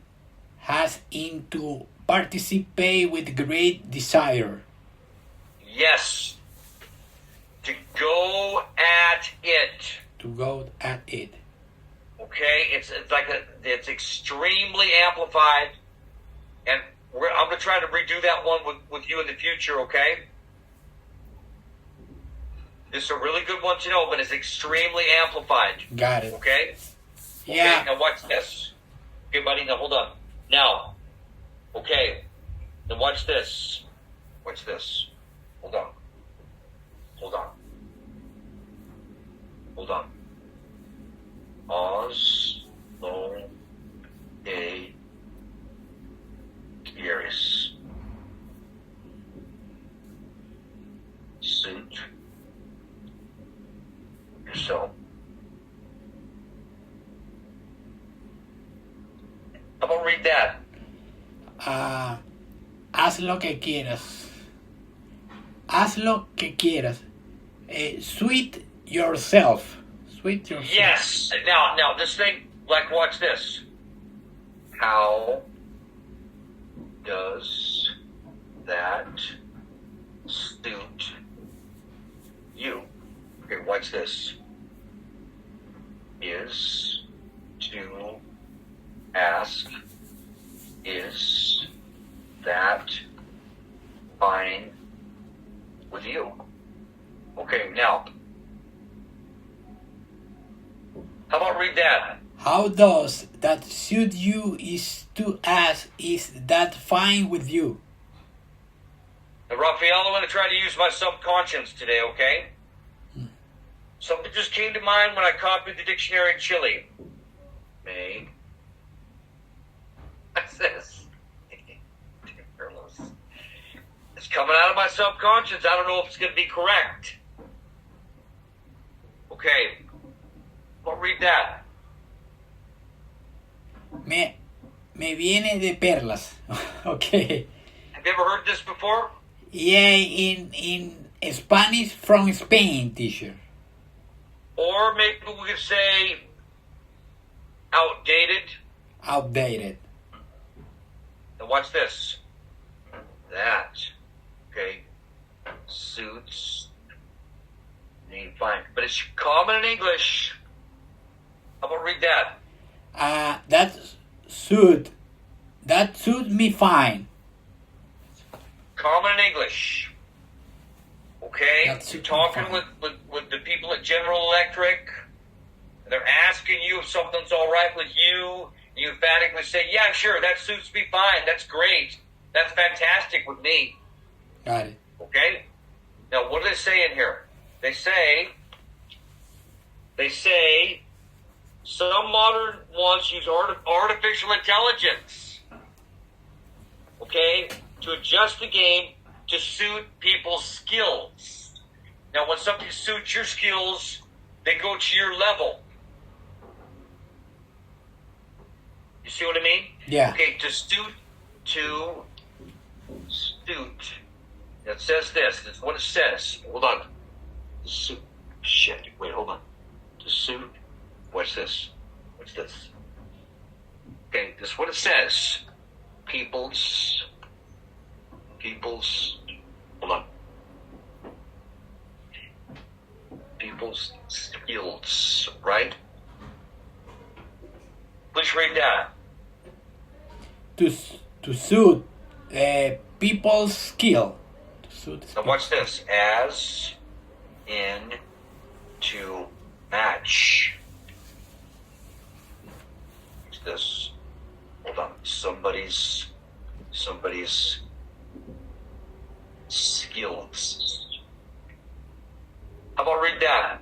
Speaker 2: has in to participate with great desire.
Speaker 1: Yes. To go at it.
Speaker 2: To go at it.
Speaker 1: Okay? It's it's extremely amplified. And I'm going to try to redo that one with you in the future, okay? This is a really good one to know, but it's extremely amplified.
Speaker 2: Got it.
Speaker 1: Okay?
Speaker 2: Yeah.
Speaker 1: Okay, now watch this. Okay, buddy, now hold on. Now, okay, now watch this. Watch this. Hold on. Hold on. Hold on. Oz, lo, a, Iris. Suit yourself. How about read that?
Speaker 2: Haz lo que quieras. Haz lo que quieras. Sweet yourself. Sweet yourself.
Speaker 1: Yes. Now this thing, like, watch this. How does that suit you? Okay, watch this. Is to ask, is that fine with you? Okay, now, how about read that?
Speaker 2: How does that suit you is to ask, is that fine with you?
Speaker 1: Now, Raphael, I'm going to try to use my subconscious today, okay? Something just came to mind when I copied the dictionary in Chile. May. What's this? It's coming out of my subconscious. I don't know if it's going to be correct. Okay. I'll read that.
Speaker 2: Me viene de perlas. Okay.
Speaker 1: Have you ever heard this before?
Speaker 2: Yeah, in Spanish from Spain, teacher.
Speaker 1: Or maybe we could say outdated.
Speaker 2: Outdated.
Speaker 1: Now watch this. That. Okay. Suits. Fine. But it's common in English. How about read that?
Speaker 2: That suit me fine.
Speaker 1: Common in English. Okay?
Speaker 2: That
Speaker 1: You're
Speaker 2: suits me
Speaker 1: talking
Speaker 2: fine.
Speaker 1: with the people at General Electric. They're asking you if something's all right with you. You emphatically say, yeah, sure, that suits me fine. That's great. That's fantastic with me.
Speaker 2: Got it.
Speaker 1: Okay? Now, what do they say in here? They say, some modern ones use artificial intelligence, okay, to adjust the game to suit people's skills. Now, when something suits your skills, they go to your level. You see what I mean?
Speaker 2: Yeah.
Speaker 1: Okay, to suit. It says this. That's what it says. Hold on. To suit. Shit. Wait, hold on. To suit. What's this? What's this? Okay, this is what it says. People's. Hold on. People's skills, right? Please read that.
Speaker 2: To suit people's skill. To suit
Speaker 1: Now watch this. As in to match. What's this? Hold on. Somebody's skills. How about read that?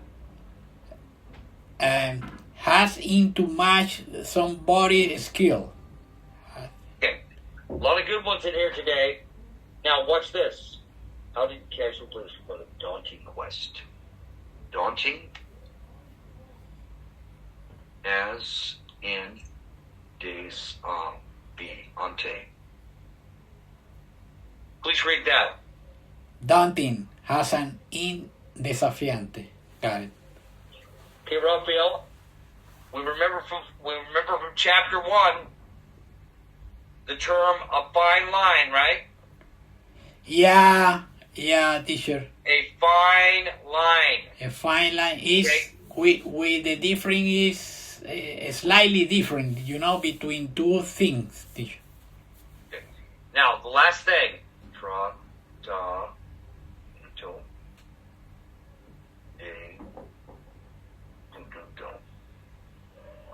Speaker 2: Has in to match somebody's skill.
Speaker 1: Okay. A lot of good ones in here today. Now watch this. How did casual players for the daunting quest? Daunting as in days ante. Please read that.
Speaker 2: Daunting has an in desafiante. Got it.
Speaker 1: Okay, Raphael. We remember from chapter 1 the term a fine line, right?
Speaker 2: Yeah, teacher.
Speaker 1: A fine line.
Speaker 2: A fine line is
Speaker 1: Okay.
Speaker 2: with the difference is slightly different, between two things, teacher.
Speaker 1: Okay. Now the last thing.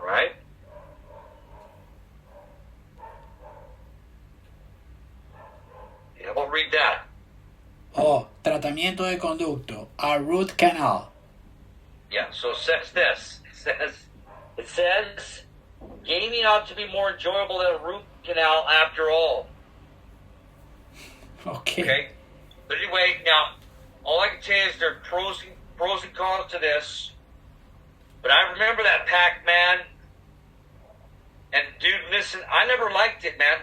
Speaker 1: Alright? Yeah, we'll read that.
Speaker 2: Oh, tratamiento de conducto, a root canal.
Speaker 1: Yeah, so it says this. It says gaming ought to be more enjoyable than a root canal after all. Okay? But anyway, now, all I can tell you is there are pros and cons to this. But I remember that Pac-Man. And dude, listen, I never liked it, man.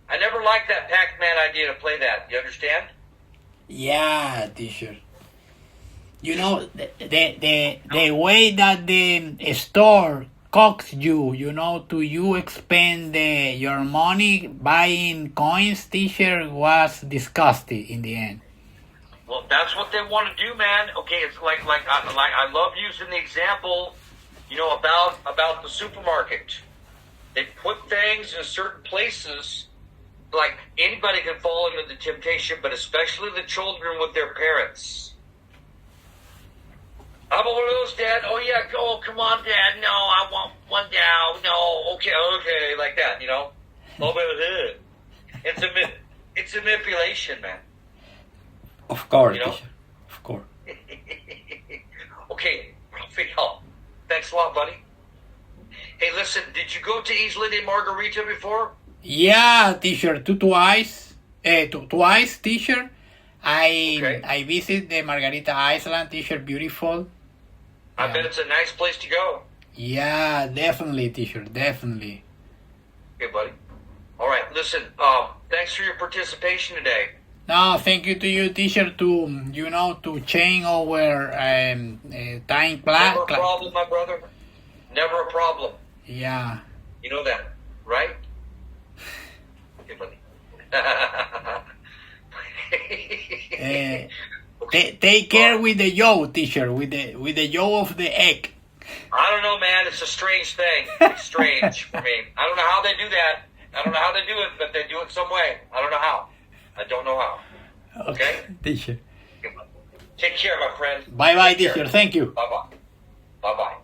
Speaker 1: I never liked that Pac-Man idea to play that. You understand?
Speaker 2: Yeah, teacher. The way that the store cocks you, to you expend your money buying coins, teacher, was disgusting in the end.
Speaker 1: Well, that's what they want to do, man. Okay, it's like I love using the example, about the supermarket. They put things in certain places, like anybody can fall into the temptation, but especially the children with their parents. How about one of those goes, Dad? Oh, yeah. Oh, come on, Dad. No, I want one now. No. Okay. Like that, you know? A little bit of it. It's a manipulation, man.
Speaker 2: Of course,
Speaker 1: You know?
Speaker 2: teacher. Of course.
Speaker 1: Okay, Rafael. Thanks a lot, buddy. Hey, listen, did you go to Isla de Margarita before?
Speaker 2: Yeah, teacher, twice, teacher.
Speaker 1: Okay.
Speaker 2: I visit the Margarita Island, teacher, beautiful.
Speaker 1: I
Speaker 2: Yeah.
Speaker 1: bet it's a nice place to go.
Speaker 2: Yeah, definitely, teacher, definitely.
Speaker 1: Okay, buddy. All right, listen, thanks for your participation today.
Speaker 2: No, thank you to you, teacher, to change our time class.
Speaker 1: Never a problem, my brother. Never a problem.
Speaker 2: Yeah.
Speaker 1: You know that, right? Okay, buddy.
Speaker 2: Take care with the yolk, teacher, with the yolk of the egg.
Speaker 1: I don't know, man. It's a strange thing. It's strange for me. I don't know how they do that. I don't know how they do it, but they do it some way. I don't know how. I don't know how. Okay?
Speaker 2: Teacher.
Speaker 1: Take care, my friend.
Speaker 2: Bye bye,
Speaker 1: Take care.
Speaker 2: teacher. Thank you.
Speaker 1: Bye-bye. Bye-bye.